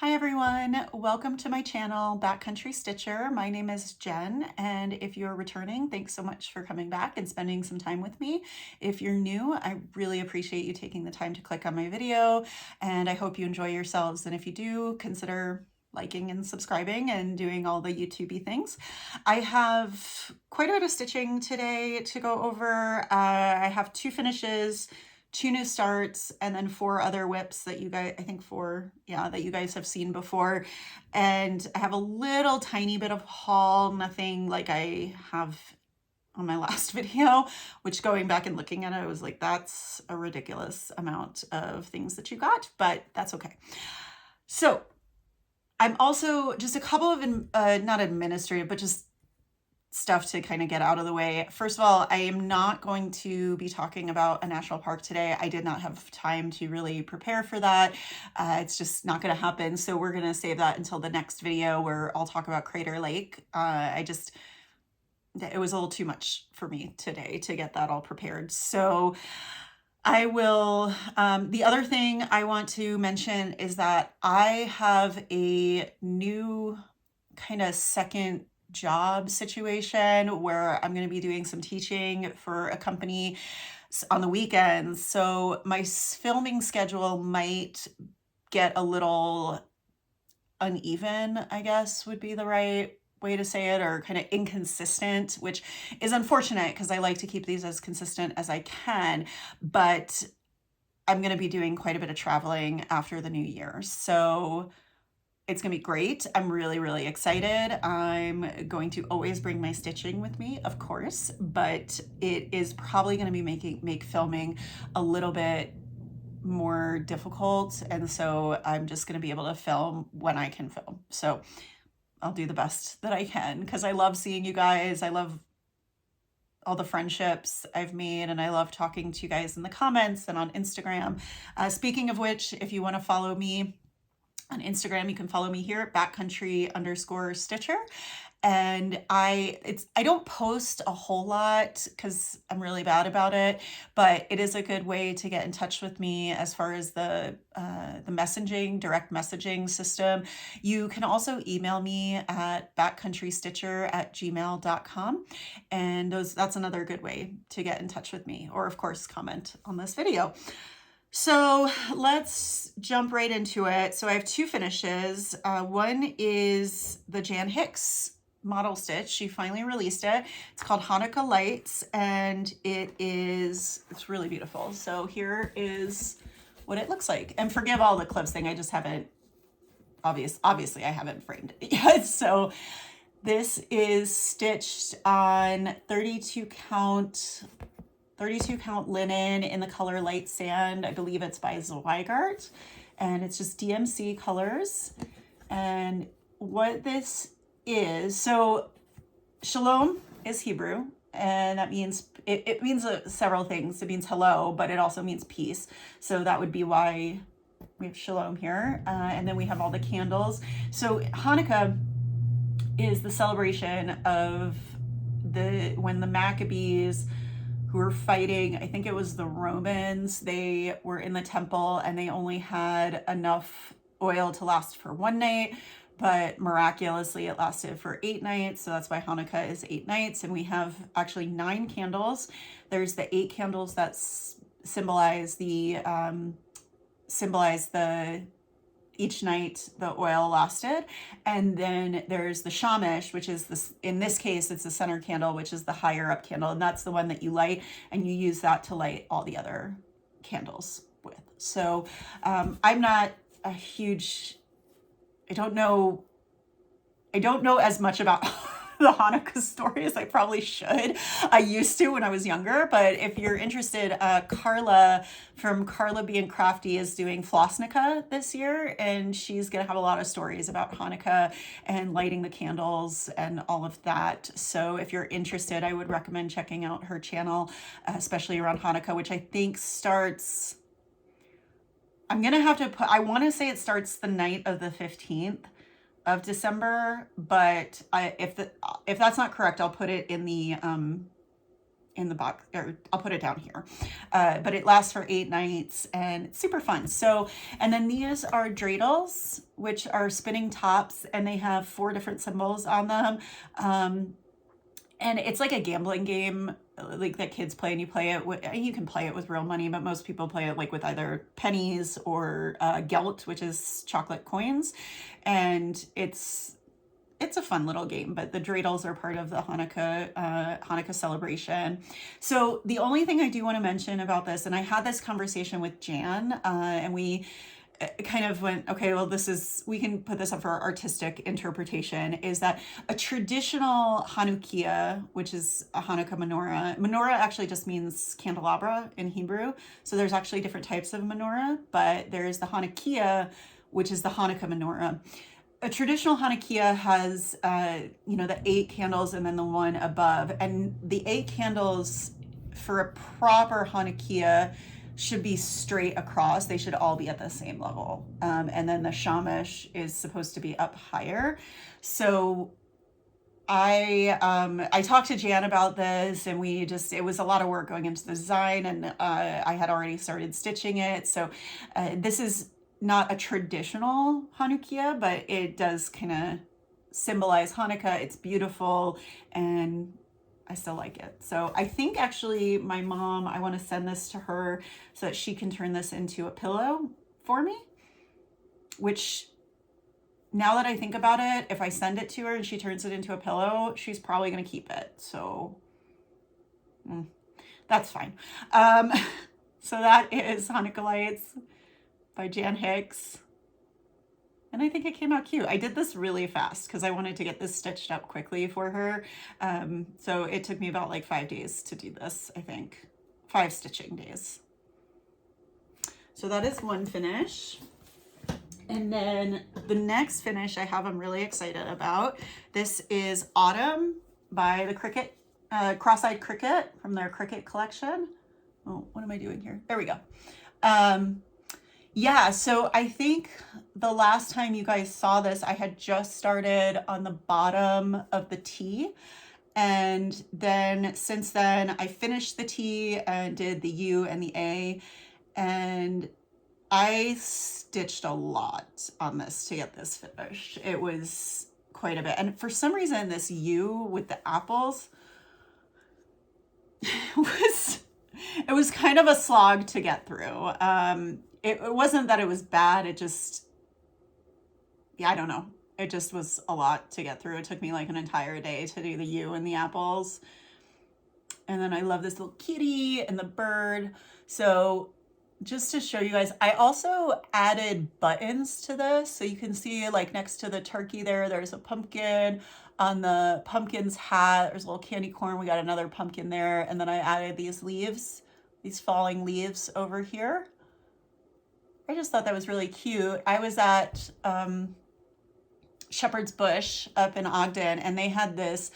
Hi everyone, welcome to my channel, Backcountry Stitcher. My name is Jen, and if you're returning, thanks so much for coming back and spending some time with me. If you're new, I really appreciate you taking the time to click on my video, and I hope you enjoy yourselves. And if you do, consider liking and subscribing and doing all the YouTubey things. I have quite a bit of stitching today to go over. I have 2 finishes, 2 new starts, and then 4 other whips that you guys, I think 4, yeah, that you guys have seen before. And I have a little tiny bit of haul, nothing like I have on my last video, which going back and looking at it, I was like, that's a ridiculous amount of things that you got, but that's okay. So I'm also just a couple of, not administrative, but just stuff to kind of get out of the way. First of all, I am not going to be talking about a national park today. I did not have time to really prepare for that. It's just not going to happen. So we're going to save that until the next video where I'll talk about Crater Lake. It was a little too much for me today to get that all prepared. So I will, the other thing I want to mention is that I have a new kind of second job situation where I'm going to be doing some teaching for a company on the weekends. So my filming schedule might get a little uneven, I guess would be the right way to say it, or kind of inconsistent, which is unfortunate because I like to keep these as consistent as I can, but I'm going to be doing quite a bit of traveling after the new year. So it's going to be great. I'm really, really excited. I'm going to always bring my stitching with me, of course, but it is probably going to be make filming a little bit more difficult. And so I'm just going to be able to film when I can film. So I'll do the best that I can because I love seeing you guys. I love all the friendships I've made, and I love talking to you guys in the comments and on Instagram. Speaking of which, if you want to follow me on Instagram, you can follow me here at backcountry_stitcher. And I don't post a whole lot because I'm really bad about it, but it is a good way to get in touch with me as far as the messaging, direct messaging system. You can also email me at backcountrystitcher@gmail.com. And that's another good way to get in touch with me, or of course, comment on this video. So let's jump right into it. So I have 2 finishes. One is the Jan Hicks model stitch. She finally released it. It's called Hanukkah Lights, and it's really beautiful. So here is what it looks like. And forgive all the clips thing. I just haven't, obviously I haven't framed it yet. So this is stitched on 32 count linen in the color Light Sand. I believe it's by Zweigart, and it's just DMC colors. And what this is, so Shalom is Hebrew, and that means, it means several things. It means hello, but it also means peace. So that would be why we have Shalom here. And then we have all the candles. So Hanukkah is the celebration of when the Maccabees, who were fighting, I think it was the Romans, they were in the temple and they only had enough oil to last for 1 night, but miraculously it lasted for 8 nights. So that's why Hanukkah is 8 nights. And we have actually 9 candles. There's the 8 candles that symbolize each night the oil lasted. And then there's the shamash, which is this, in this case, it's the center candle, which is the higher up candle. And that's the one that you light, and you use that to light all the other candles with. So I'm not a huge, I don't know as much about the Hanukkah story as I probably should. I used to when I was younger, but if you're interested, Karla from KarlaBeing Crafty is doing Flosstube this year, and she's gonna have a lot of stories about Hanukkah and lighting the candles and all of that. So if you're interested, I would recommend checking out her channel, especially around Hanukkah, which I think starts, I'm gonna have to put, I want to say it starts the night of the 15th of December, but if that's not correct, I'll put it in the in the box, or I'll put it down here. But it lasts for 8 nights and it's super fun. So, and then these are dreidels, which are spinning tops, and they have 4 different symbols on them. And it's like a gambling game, like that kids play, and you play it with, you can play it with real money, but most people play it like with either pennies or gelt, which is chocolate coins. And it's a fun little game, but the dreidels are part of the Hanukkah celebration. So the only thing I do want to mention about this, and I had this conversation with Jan, and we kind of went, okay, well, we can put this up for artistic interpretation, is that a traditional Hanukkah, which is a Hanukkah menorah actually just means candelabra in Hebrew. So there's actually different types of menorah, but there's the Hanukkah, which is the Hanukkah menorah. A traditional Hanukkah has, the 8 candles and then the one above. And the 8 candles for a proper Hanukkah should be straight across. They should all be at the same level. And then the shamash is supposed to be up higher. So I talked to Jan about this, and it was a lot of work going into the design, and I had already started stitching it. So this is not a traditional Hanukkah, but it does kind of symbolize Hanukkah. It's beautiful, and I still like it. So I think actually my mom, I want to send this to her so that she can turn this into a pillow for me, which, now that I think about it, if I send it to her and she turns it into a pillow, she's probably going to keep it. So that's fine. So that is Hanukkah Lights by Jan Hicks. And I think it came out cute. I did this really fast because I wanted to get this stitched up quickly for her. So it took me about like 5 days to do this, I think. 5 stitching days. So that is one finish. And then the next finish I have, I'm really excited about. This is Autumn by the Cricket, Cross-Eyed Cricket, from their Cricket collection. Oh, what am I doing here? There we go. Yeah, so I think the last time you guys saw this, I had just started on the bottom of the T. And then since then, I finished the T and did the U and the A. And I stitched a lot on this to get this finished. It was quite a bit. And for some reason, this U with the apples it was kind of a slog to get through. It wasn't that it was bad. It just, I don't know. It just was a lot to get through. It took me like an entire day to do the U and the apples. And then I love this little kitty and the bird. So just to show you guys, I also added buttons to this. So you can see like next to the turkey there's a pumpkin. On the pumpkin's hat, there's a little candy corn. We got another pumpkin there. And then I added these leaves, these falling leaves over here. I just thought that was really cute. I was at Shepherd's Bush up in Ogden, and they had this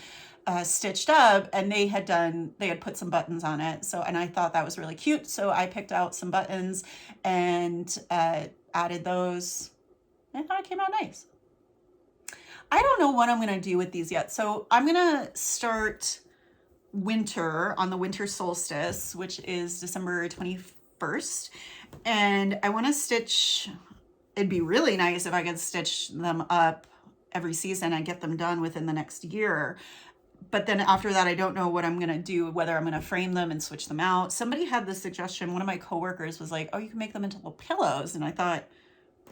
stitched up, and they had put some buttons on it. So, and I thought that was really cute. So I picked out some buttons and added those. I thought it came out nice. I don't know what I'm going to do with these yet. So I'm going to start winter on the winter solstice, which is December 21st. And I want to stitch, it'd be really nice if I could stitch them up every season and get them done within the next year. But then after that, I don't know what I'm going to do, whether I'm going to frame them and switch them out. Somebody had this suggestion. One of my coworkers was like, oh, you can make them into little pillows. And I thought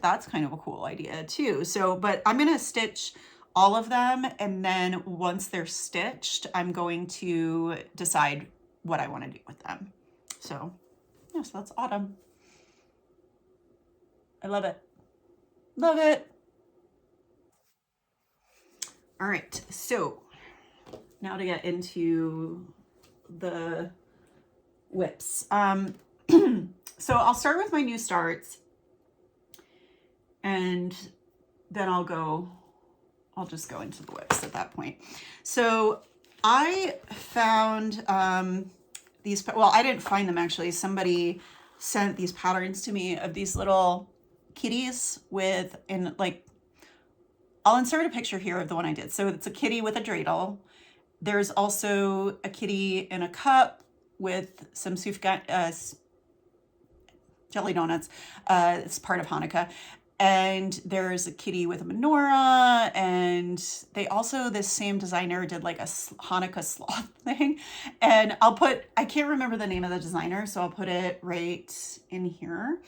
that's kind of a cool idea too. So, but I'm going to stitch all of them. And then once they're stitched, I'm going to decide what I want to do with them. So yeah, so that's Autumn. I love it. Love it. All right, so now to get into the whips. So I'll start with my new starts, and then I'll just go into the whips at that point. So I found these, well, I didn't find them actually. Somebody sent these patterns to me of these little kitties I'll insert a picture here of the one I did. So it's a kitty with a dreidel, There's also a kitty in a cup with some jelly donuts. It's part of Hanukkah. And there's a kitty with a menorah, and they also, this same designer did like a Hanukkah sloth thing. And I can't remember the name of the designer, so I'll put it right in here.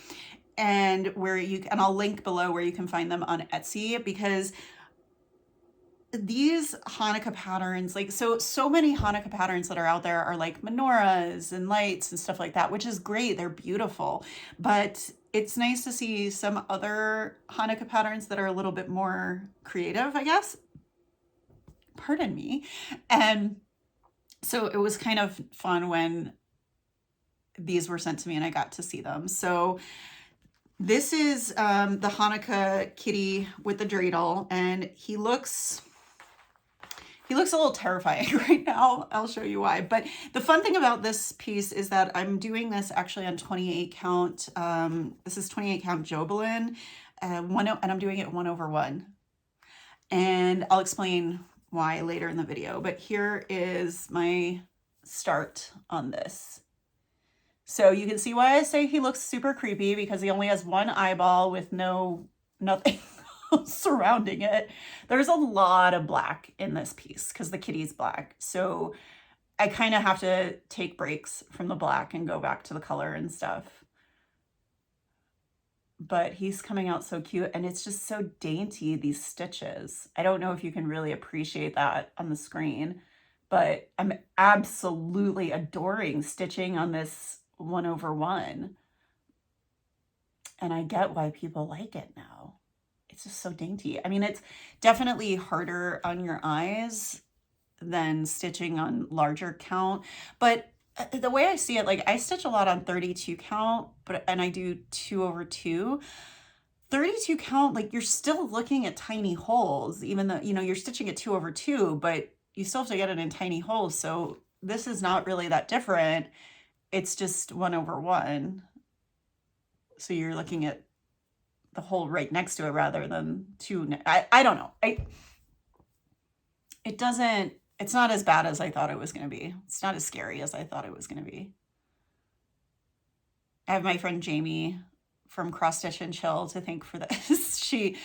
And I'll link below where you can find them on Etsy, because these Hanukkah patterns, like so many Hanukkah patterns that are out there are like menorahs and lights and stuff like that, which is great. They're beautiful, but it's nice to see some other Hanukkah patterns that are a little bit more creative, I guess. Pardon me. And so it was kind of fun when these were sent to me and I got to see them. So this is the Hanukkah kitty with the dreidel, and he looks a little terrifying right now. I'll show you why. But the fun thing about this piece is that I'm doing this actually on 28 count. This is 28 count Jobelin, and I'm doing it 1/1. And I'll explain why later in the video. But here is my start on this. So you can see why I say he looks super creepy, because he only has one eyeball with nothing surrounding it. There's a lot of black in this piece because the kitty's black. So I kind of have to take breaks from the black and go back to the color and stuff. But he's coming out so cute, and it's just so dainty, these stitches. I don't know if you can really appreciate that on the screen, but I'm absolutely adoring stitching on this 1/1. And I get why people like it now. It's just so dainty. I mean, it's definitely harder on your eyes than stitching on larger count, but the way I see it, like I stitch a lot on 32 count, and I do 2/2. 32 count, like you're still looking at tiny holes, even though, you're stitching at 2/2, but you still have to get it in tiny holes. So this is not really that different. It's just 1/1. So you're looking at the hole right next to it rather than two. I don't know. It's not as bad as I thought it was going to be. It's not as scary as I thought it was going to be. I have my friend Jamie from Cross Stitch and Chill to thank for this. She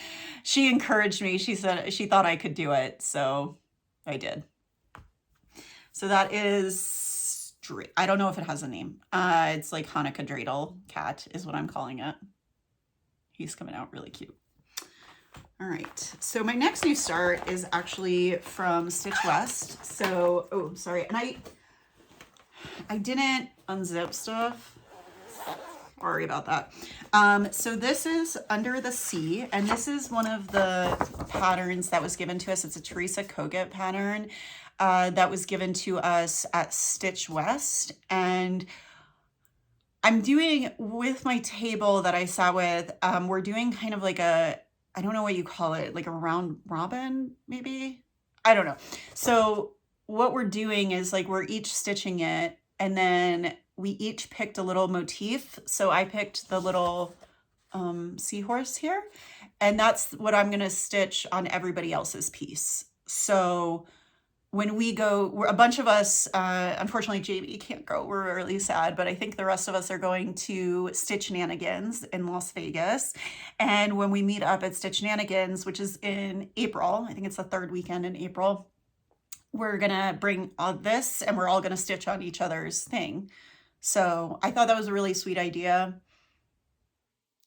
encouraged me. She said she thought I could do it, so I did. So that is, I don't know if it has a name. It's like Hanukkah Dreidel Cat is what I'm calling it. He's coming out really cute. All right, so my next new start is actually from Stitch West. So, oh, sorry, and I didn't unzip stuff. Sorry about that. So this is Under the Sea, and this is one of the patterns that was given to us. It's a Teresa Kogut pattern that was given to us at Stitch West, and I'm doing with my table that I sat with, we're doing kind of like a, I don't know what you call it, like a round robin, maybe? I don't know. So what we're doing is like we're each stitching it, and then we each picked a little motif. So I picked the little seahorse here, and that's what I'm gonna stitch on everybody else's piece. So when we go, a bunch of us, unfortunately Jamie can't go, we're really sad, but I think the rest of us are going to Stitch Nanigans in Las Vegas. And when we meet up at Stitch Nanigans, which is in April, I think it's the third weekend in April, we're gonna bring this and we're all gonna stitch on each other's thing. So I thought that was a really sweet idea.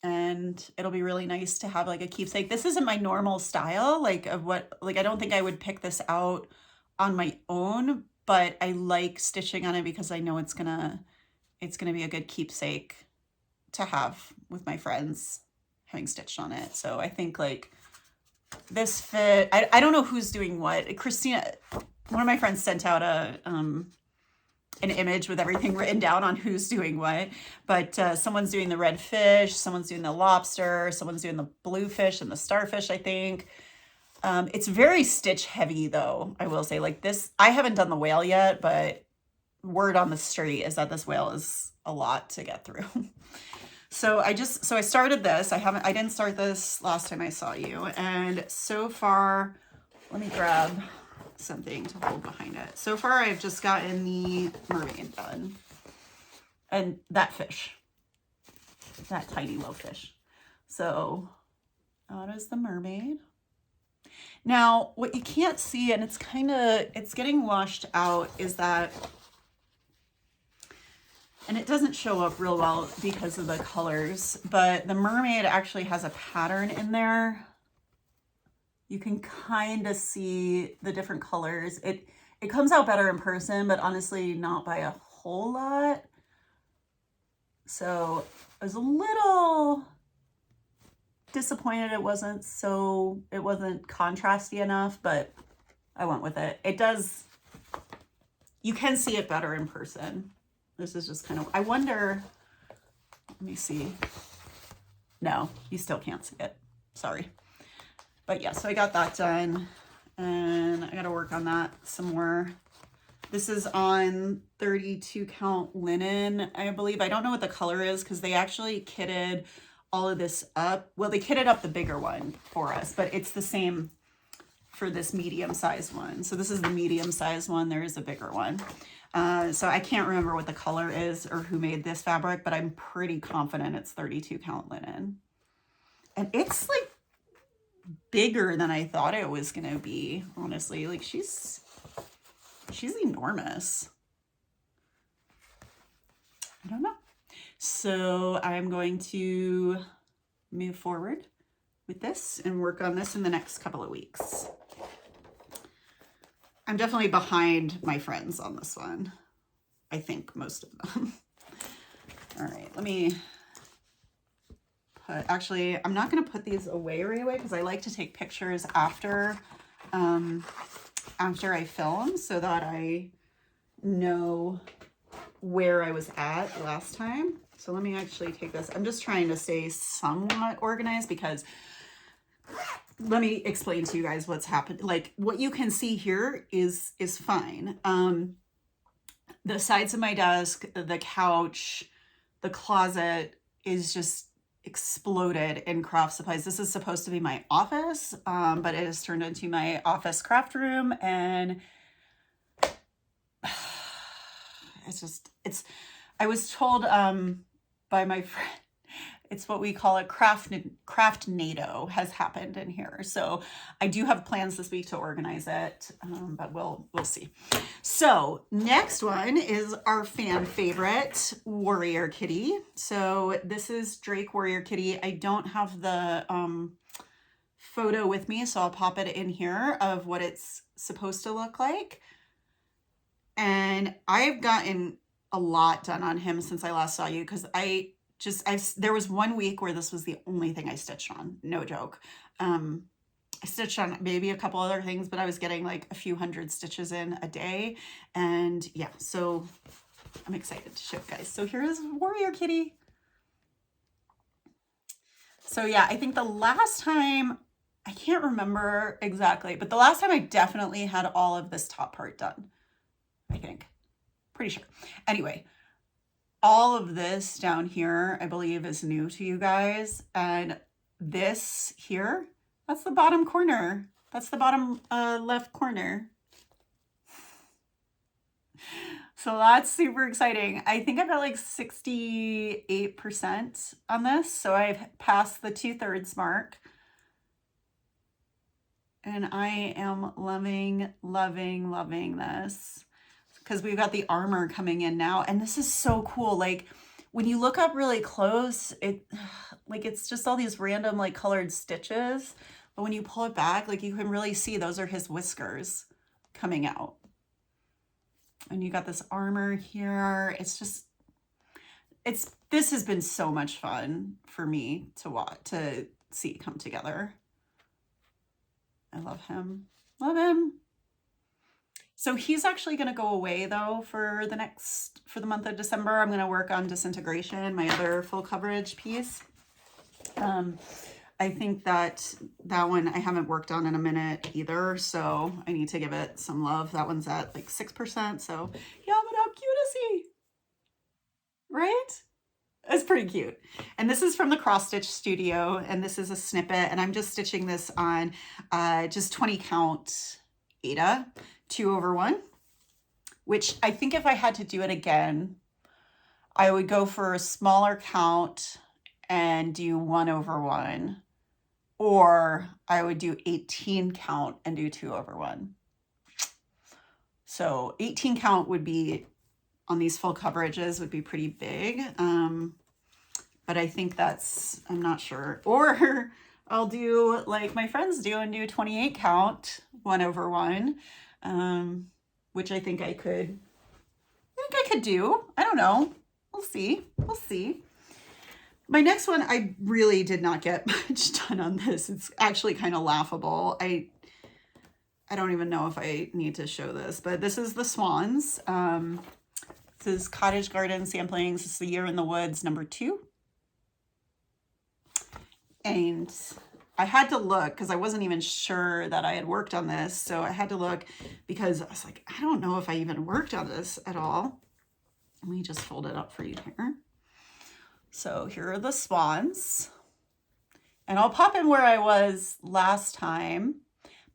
And it'll be really nice to have like a keepsake. This isn't my normal style, like of what, like I don't think I would pick this out on my own, but I like stitching on it because I know it's gonna be a good keepsake to have with my friends having stitched on it. So I think like this fit, I don't know who's doing what. Christina, one of my friends sent out an image with everything written down on who's doing what, but someone's doing the red fish, someone's doing the lobster, someone's doing the blue fish and the starfish, I think. It's very stitch heavy though, I will say. Like this, I haven't done the whale yet, but word on the street is that this whale is a lot to get through. So I started this. I didn't start this last time I saw you. And so far, let me grab something to hold behind it. So far, I've just gotten the mermaid done. And that fish. That tiny little fish. So that is the mermaid. Now, what you can't see, and it's getting washed out, is that, and it doesn't show up real well because of the colors, but the mermaid actually has a pattern in there. You can kind of see the different colors. It comes out better in person, but honestly, not by a whole lot. So I was a little disappointed it wasn't contrasty enough, but I went with it. It does, you can see it better in person. This is just kind of, I wonder, let me see. No, you still can't see it. Sorry. But yeah, so I got that done and I got to work on that some more. This is on 32 count linen, I believe. I don't know what the color is because they actually kitted all of this up. Well, they kitted up the bigger one for us, but it's the same for this medium sized one. So this is the medium sized one. There is a bigger one. So I can't remember what the color is or who made this fabric, but I'm pretty confident it's 32 count linen. And it's like bigger than I thought it was going to be, honestly. Like she's enormous. I don't know. So I'm going to move forward with this and work on this in the next couple of weeks. I'm definitely behind my friends on this one. I think most of them. All right, let me put, actually, I'm not going to put these away right away because I like to take pictures after I film so that I know where I was at last time. So let me actually take this. I'm just trying to stay somewhat organized because let me explain to you guys what's happened. Like what you can see here is fine. The sides of my desk, the couch, the closet is just exploded in craft supplies. This is supposed to be my office, but it has turned into my office craft room, and I was told by my friend, it's what we call a craft NATO has happened in here. So I do have plans this week to organize it, but we'll see. So next one is our fan favorite, Warrior Kitty. So this is Drake Warrior Kitty. I don't have the photo with me, so I'll pop it in here of what it's supposed to look like. And I've gotten a lot done on him since I last saw you because there was one week where this was the only thing I stitched on. No joke. I stitched on maybe a couple other things, but I was getting like a few hundred stitches in a day. And yeah, so I'm excited to show you guys. So here's Warrior Kitty. So yeah, I think the last time, I can't remember exactly, but the last time I definitely had all of this top part done, I think. Pretty sure. Anyway, all of this down here, I believe, is new to you guys. And this here, that's the bottom corner. That's the bottom left corner. So that's super exciting. I think I've got like 68% on this. So I've passed the 2/3 mark. And I am loving, loving, loving this. Because we've got the armor coming in now, and this is so cool. Like when you look up really close, it's just all these random like colored stitches, but when you pull it back, like you can really see those are his whiskers coming out. And you got this armor here. This has been so much fun for me to see come together. I love him. Love him. So he's actually going to go away though for the month of December. I'm going to work on Disintegration, my other full coverage piece. I think that one I haven't worked on in a minute either, so I need to give it some love. That one's at like 6%, so yeah, but how cute is he? Right? It's pretty cute. And this is from the Cross Stitch Studio, and this is a snippet, and I'm just stitching this on just 20 count Ada 2/1, which I think if I had to do it again, I would go for a smaller count and do 1/1, or I would do 18 count and do 2/1. So 18 count would be, on these full coverages, would be pretty big. But I think that's, I'm not sure. Or I'll do like my friends do and do 28 count 1/1, which I think I could do. I don't know. We'll see. We'll see. My next one, I really did not get much done on this. It's actually kind of laughable. I don't even know if I need to show this, but this is the Swans. This is Cottage Garden Samplings. This is The Year in the Woods, #2. And I had to look because I wasn't even sure that I had worked on this. So I had to look because I was like, I don't know if I even worked on this at all. Let me just fold it up for you here. So here are the Swans. And I'll pop in where I was last time.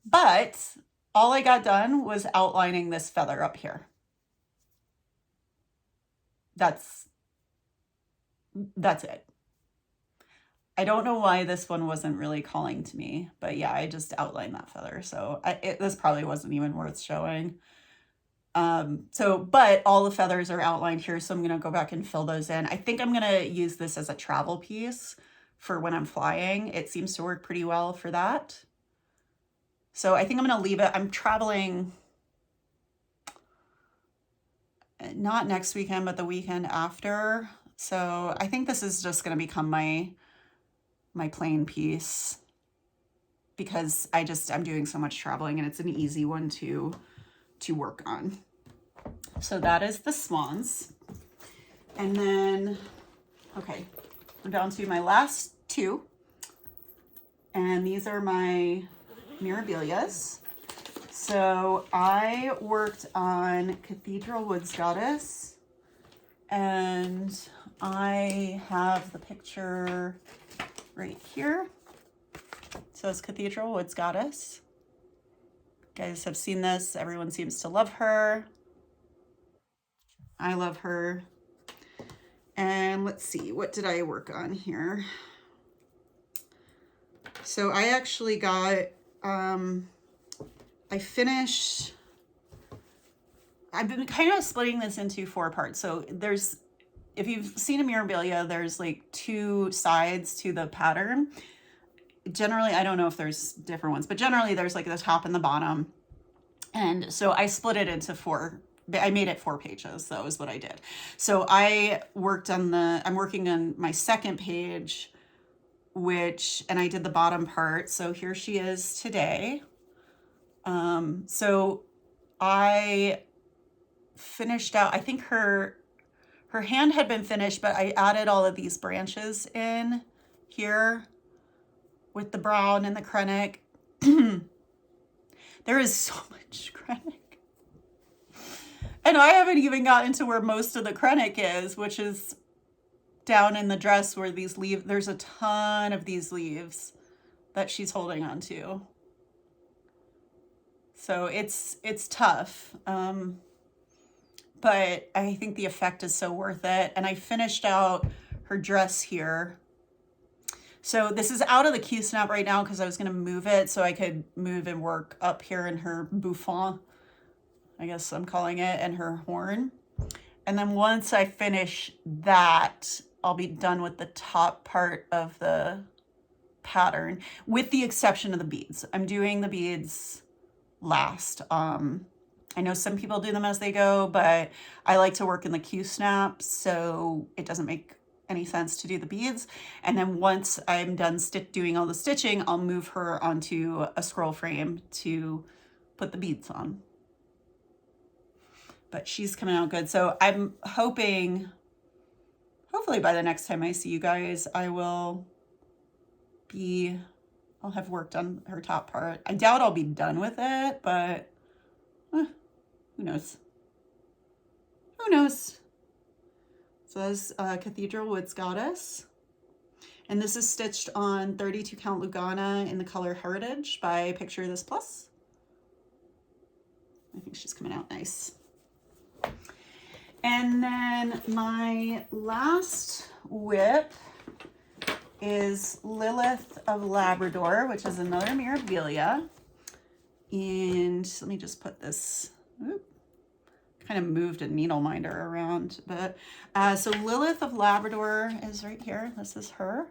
But all I got done was outlining this feather up here. That's it. I don't know why this one wasn't really calling to me, but yeah, I just outlined that feather. So this probably wasn't even worth showing. But all the feathers are outlined here, so I'm going to go back and fill those in. I think I'm going to use this as a travel piece for when I'm flying. It seems to work pretty well for that. So I think I'm going to leave it. I'm traveling not next weekend, but the weekend after. So I think this is just going to become my plain piece because I'm doing so much traveling and it's an easy one to work on. So that is the Swans. And then, okay, I'm down to my last two. And these are my Mirabilias. So I worked on Cathedral Woods Goddess, and I have the picture right here. So it's Cathedral Woods Goddess. You guys have seen this. Everyone seems to love her. I love her. And let's see, what did I work on here? So I actually got, I've been kind of splitting this into 4 parts. So if you've seen a Mirabilia, there's like 2 sides to the pattern. Generally, I don't know if there's different ones, but generally there's like the top and the bottom. And so I split it into 4. I made it 4 pages. That was what I did. So I'm working on my second page, and I did the bottom part. So here she is today. So I finished out, I think her hand had been finished, but I added all of these branches in here with the brown and the krennic. There is so much krennic. And I haven't even gotten to where most of the krennic is, which is down in the dress where these leaves, there's a ton of these leaves that she's holding on to. So it's tough. But I think the effect is so worth it. And I finished out her dress here. So this is out of the Q-snap right now because I was going to move it so I could move and work up here in her bouffant, I guess I'm calling it, and her horn. And then once I finish that, I'll be done with the top part of the pattern, with the exception of the beads. I'm doing the beads last. I know some people do them as they go, but I like to work in the Q-snap, so it doesn't make any sense to do the beads. And then once I'm done doing all the stitching, I'll move her onto a scroll frame to put the beads on. But she's coming out good. So I'm hoping, hopefully by the next time I see you guys, I'll have worked on her top part. I doubt I'll be done with it, but who knows? Who knows? So that's Cathedral Woods Goddess. And this is stitched on 32 count Lugana in the color Heritage by Picture This Plus. I think she's coming out nice. And then my last whip is Lilith of Labrador, which is another Mirabilia. And let me just put this, kind of moved a needle minder around, but so Lilith of Labrador is right here. This is her.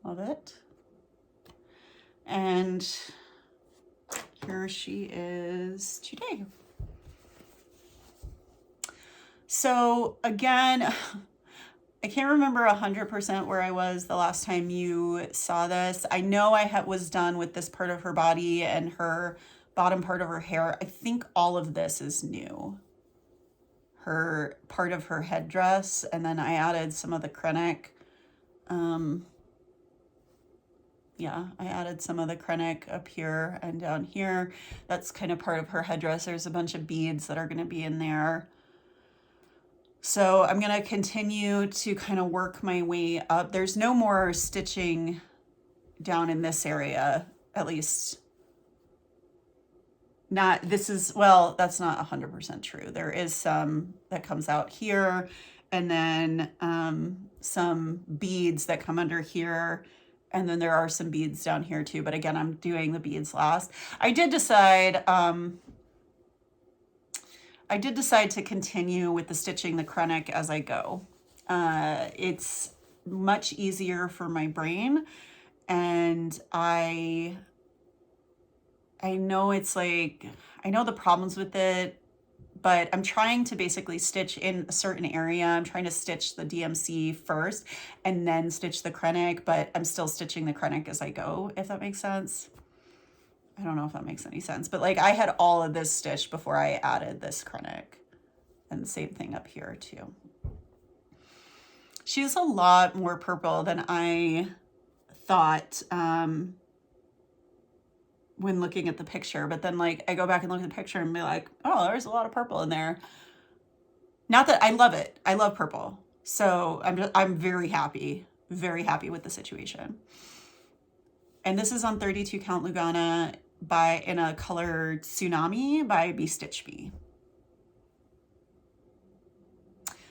Love it. And here she is today. So again, I can't remember 100% where I was the last time you saw this. I know I was done with this part of her body and her bottom part of her hair. I think all of this is new. Her part of her headdress, and then I added some of the Krennic. Yeah, I added some of the Krennic up here and down here. That's kind of part of her headdress. There's a bunch of beads that are going to be in there. So I'm going to continue to kind of work my way up. There's no more stitching down in this area, at least. Not, this is, well, that's not 100% true. There is some that comes out here, and then some beads that come under here. And then there are some beads down here too. But again, I'm doing the beads last. I did decide to continue with the stitching the Krennic as I go. It's much easier for my brain, and I know it's like, I know the problems with it, but I'm trying to basically stitch in a certain area. I'm trying to stitch the DMC first and then stitch the Krennic, but I'm still stitching the Krennic as I go, if that makes sense. I don't know if that makes any sense, but like I had all of this stitched before I added this Krennic, and the same thing up here too. She's a lot more purple than I thought when looking at the picture, but then like I go back and look at the picture and be like, oh, there's a lot of purple in there. Not that I love it. I love purple. So I'm very happy with the situation. And this is on 32 count Lugana in a color Tsunami by Be Stitch Bee.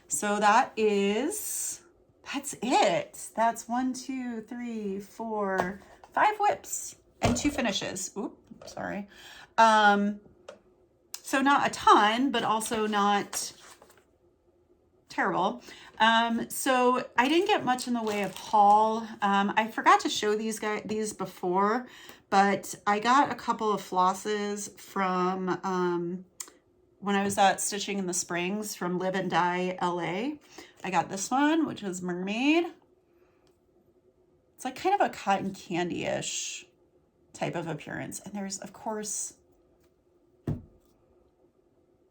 So that's it. That's 1, 2, 3, 4, 5 whips and 2 finishes. Oop, sorry. So not a ton, but also not terrible. So I didn't get much in the way of haul. I forgot to show these before, but I got a couple of flosses from when I was at Stitching in the Springs from Live and Die LA. I got this one, which is Mermaid. It's like kind of a cotton candy-ish type of appearance. And there's, of course,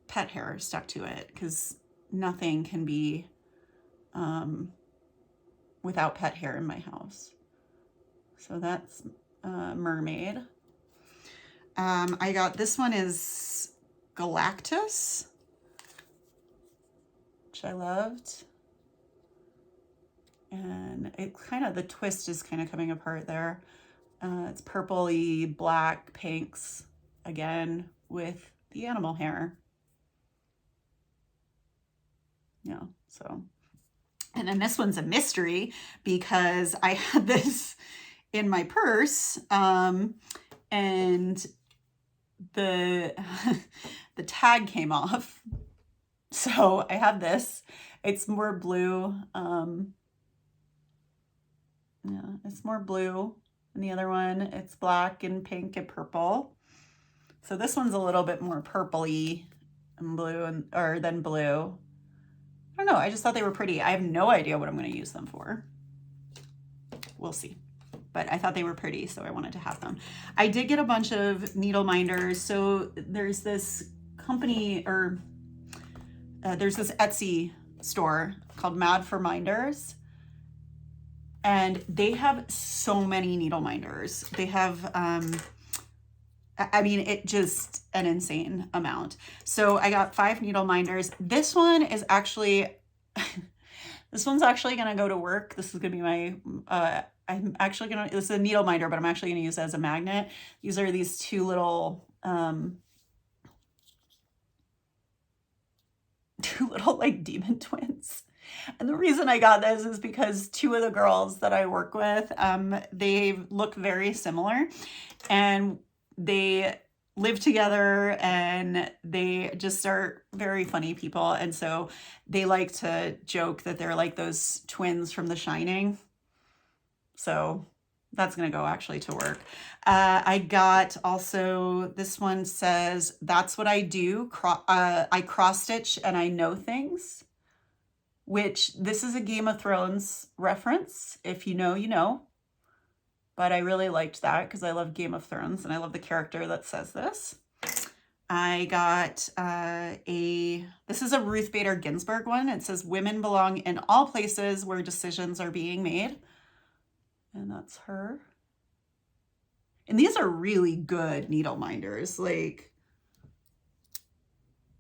pet hair stuck to it, because nothing can be without pet hair in my house. So that's Mermaid. I got, this one is Galactus, which I loved. And it kind of, the twist is kind of coming apart there. It's purpley, black, pinks, again, with the animal hair. Yeah, so. And then this one's a mystery because I had this in my purse, and the the tag came off. So I have this. It's more blue. Yeah, it's more blue than the other one. It's black and pink and purple. So this one's a little bit more purpley and blue, than blue. I don't know. I just thought they were pretty. I have no idea what I'm going to use them for. We'll see. But I thought they were pretty, so I wanted to have them. I did get a bunch of needle minders. So there's this company, or there's this Etsy store called Mad for Minders. And they have so many needle minders. They have, I mean, it just an insane amount. So I got 5 needle minders. This one is actually, this one's actually going to go to work. This is going to be my, I'm actually gonna, this is a needle minder, but I'm actually gonna use it as a magnet. These are these two little like demon twins. And the reason I got this is because two of the girls that I work with, they look very similar, and they live together, and they just are very funny people. And so they like to joke that they're like those twins from The Shining. So that's going to go actually to work. I got also, this one says, that's what I do. I cross stitch and I know things, which this is a Game of Thrones reference. If you know, you know. But I really liked that because I love Game of Thrones and I love the character that says this. I got this is a Ruth Bader Ginsburg one. It says, women belong in all places where decisions are being made. And that's her. And these are really good needle minders. Like,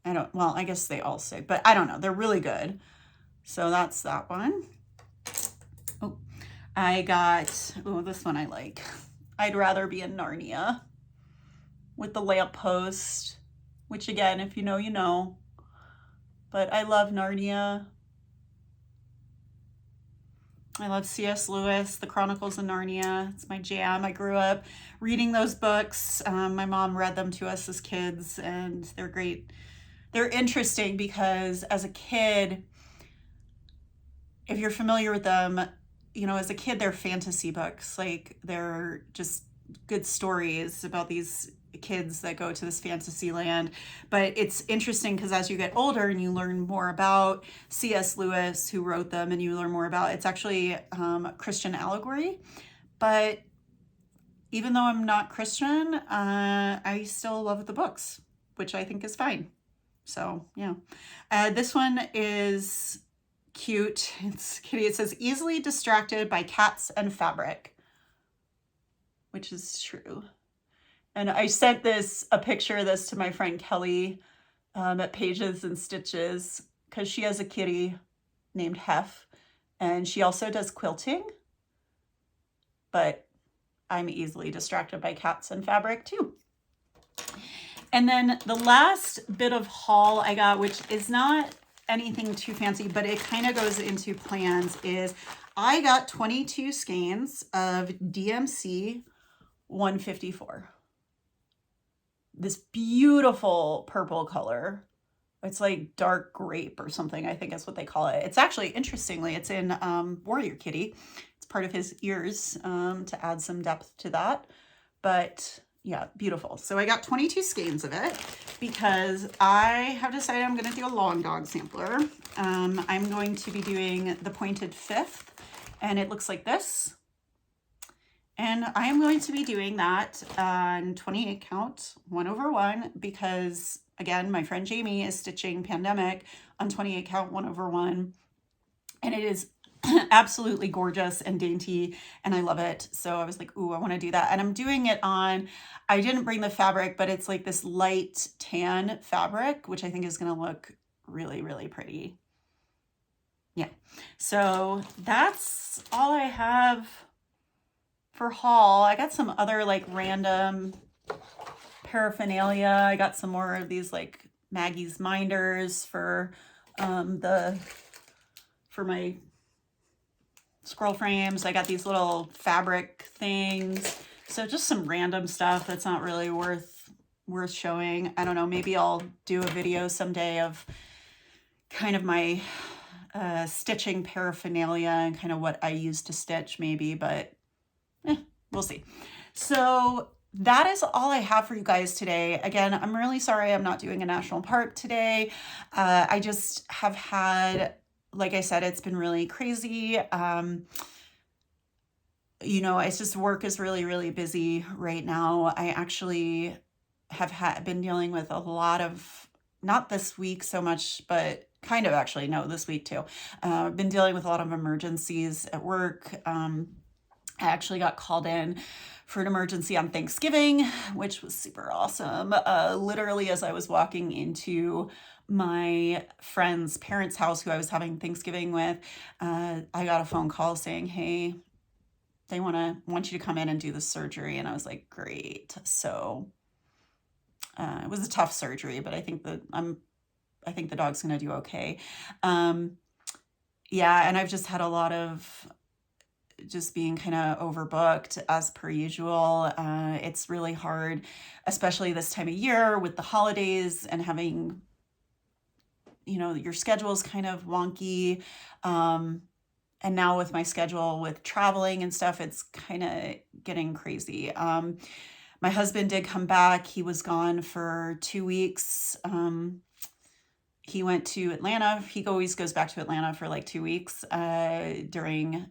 I guess they all say, but I don't know. They're really good. So that's that one. Oh, I got, this one I like. I'd rather be in Narnia, with the lamppost, which again, if you know, you know. But I love Narnia. I love C.S. Lewis, The Chronicles of Narnia. It's my jam. I grew up reading those books. My mom read them to us as kids, and they're great. They're interesting because as a kid, if you're familiar with them, you know, as a kid, they're fantasy books. Like, they're just good stories about these kids that go to this fantasy land. But it's interesting because as you get older and you learn more about C.S. Lewis, who wrote them, and you learn more about, it's actually Christian allegory. But even though I'm not Christian, I still love the books, which I think is fine. So yeah. This one is cute. It's kitty. It says, easily distracted by cats and fabric, which is true. And I sent a picture of this to my friend Kelly at Pages and Stitches, because she has a kitty named Hef, and she also does quilting. But I'm easily distracted by cats and fabric too. And then the last bit of haul I got, which is not anything too fancy, but it kind of goes into plans, is I got 22 skeins of DMC 154. This beautiful purple color. It's like dark grape or something, I think is what they call it. It's actually, interestingly, it's in Warrior Kitty. It's part of his ears to add some depth to that. But yeah, beautiful. So I got 22 skeins of it because I have decided I'm going to do a long dog sampler. I'm going to be doing the pointed fifth, and it looks like this. And I am going to be doing that on 28 count, 1/1, because again, my friend Jamie is stitching Pandemic on 28 count, 1/1, and it is absolutely gorgeous and dainty, and I love it. So I was like, ooh, I want to do that. And I'm doing it on, I didn't bring the fabric, but it's like this light tan fabric, which I think is going to look really, really pretty. Yeah. So that's all I have for haul. I got some other like random paraphernalia. I got some more of these like Maggie's minders for my scroll frames. I got these little fabric things. So just some random stuff that's not really worth showing. I don't know, maybe I'll do a video someday of kind of my stitching paraphernalia and kind of what I use to stitch maybe, but we'll see. So that is all I have for you guys today. Again, I'm really sorry I'm not doing a national park today. I just have had, like I said, it's been really crazy. You know, it's just work is really, really busy right now. I actually have been dealing with a lot of, not this week so much, but kind of actually, no, this week too. I've been dealing with a lot of emergencies at work. I actually got called in for an emergency on Thanksgiving, which was super awesome. Literally, as I was walking into my friend's parents' house who I was having Thanksgiving with, I got a phone call saying, hey, they want you to come in and do the surgery. And I was like, great. So it was a tough surgery, but I think the dog's going to do okay. Yeah. And I've just had a lot of just being kind of overbooked as per usual. It's really hard, especially this time of year with the holidays and having, your schedule's kind of wonky. And now with my schedule with traveling and stuff, it's kind of getting crazy. My husband did come back. He was gone for 2 weeks. He went to Atlanta. He always goes back to Atlanta for like 2 weeks during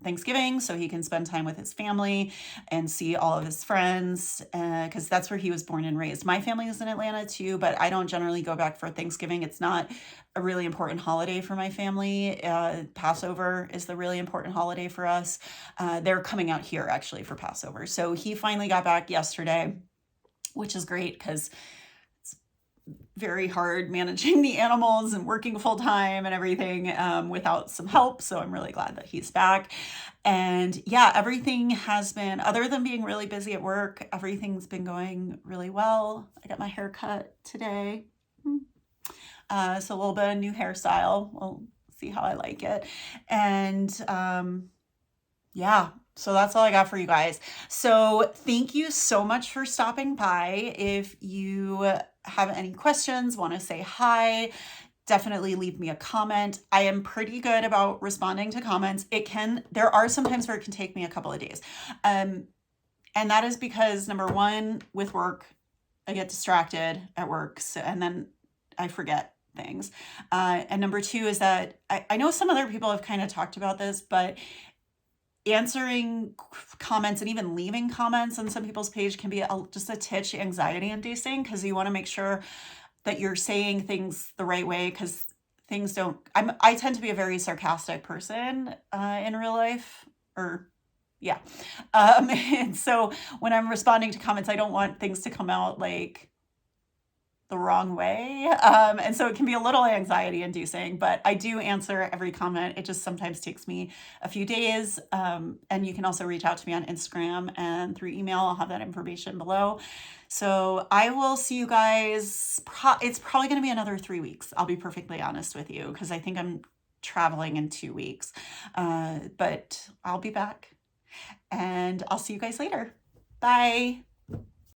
Thanksgiving, so he can spend time with his family and see all of his friends, because that's where he was born and raised. My family is in Atlanta too, but I don't generally go back for Thanksgiving. It's not a really important holiday for my family. Passover is the really important holiday for us. They're coming out here actually for Passover. So he finally got back yesterday, which is great because very hard managing the animals and working full time and everything without some help. So I'm really glad that he's back. And yeah, everything has been, other than being really busy at work, everything's been going really well. I got my hair cut today. So a little bit of new hairstyle. We'll see how I like it. And yeah, so that's all I got for you guys. So thank you so much for stopping by. If you have any questions, want to say hi, definitely leave me a comment. I am pretty good about responding to comments. There are some times where it can take me a couple of days. And that is because number one, with work, I get distracted at work. And then I forget things. And number two is that I know some other people have kind of talked about this, but answering comments and even leaving comments on some people's page can be just a titch anxiety inducing, because you want to make sure that you're saying things the right way, because things don't, I tend to be a very sarcastic person in real life, or yeah. And so when I'm responding to comments, I don't want things to come out like the wrong way. And so it can be a little anxiety inducing, but I do answer every comment. It just sometimes takes me a few days. And you can also reach out to me on Instagram and through email. I'll have that information below. So I will see you guys. It's probably going to be another 3 weeks. I'll be perfectly honest with you, because I think I'm traveling in 2 weeks. But I'll be back and I'll see you guys later. Bye.